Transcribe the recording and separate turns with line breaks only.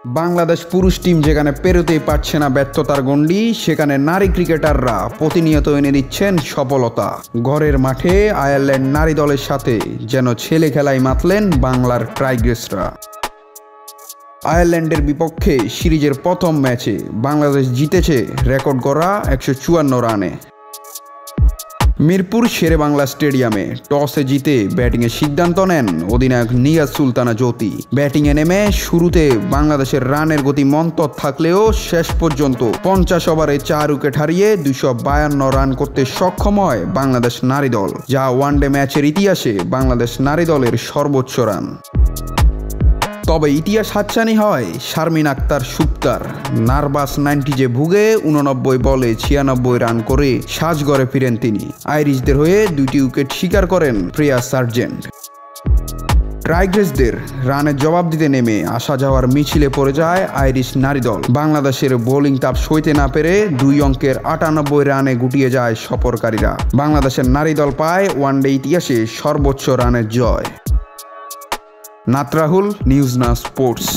বাংলাদেশ পুরুষ টিম যেখানে পেরোতেই পারছে না ব্যর্থতার গণ্ডি, সেখানে নারী ক্রিকেটাররা প্রতিনিয়ত এনে দিচ্ছেন সফলতা। ঘরের মাঠে আয়ারল্যান্ড নারী দলের সাথে যেন ছেলে খেলায় মাতলেন বাংলার টাইগ্রেসরা। আয়ারল্যান্ডের বিপক্ষে সিরিজের প্রথম ম্যাচে বাংলাদেশ জিতেছে রেকর্ড করা 154 রানে। মিরপুর শেরেবাংলা স্টেডিয়ামে টসে জিতে ব্যাটিংয়ের সিদ্ধান্ত নেন অধিনায়ক নিয়াজ সুলতানা জ্যোতি। ব্যাটিংয়ে নেমে শুরুতে বাংলাদেশের রানের গতি মন্থর থাকলেও শেষ পর্যন্ত 50 ওভারে 4 উইকেট হারিয়ে 252 রান করতে সক্ষম হয় বাংলাদেশ নারী দল, যা ওয়ানডে ম্যাচের ইতিহাসে বাংলাদেশ নারী দলের সর্বোচ্চ রান। তবে ইতিহাস হাতছানি হয় শারমিন আক্তার সুক্তার। নার্ভাস 90 ভুগে 89 বলে 96 রান করে সাজঘরে ফিরেন তিনি। আইরিশদের হয়ে 2টি উইকেট শিকার করেন প্রিয়া সার্জেন্ট। টাইগ্রেসদের রানের জবাব দিতে নেমে আসা যাওয়ার মিছিলে পড়ে যায় আইরিশ নারী দল। বাংলাদেশের বোলিং তাপ সইতে না পেরে 2 অঙ্কের 98 রানে গুটিয়ে যায় সফরকারীরা। বাংলাদেশের নারী দল পায় ওয়ানডে ইতিহাসে সর্বোচ্চ রানের জয়। নাত রাহুল, নিউজ না স্পোর্টস।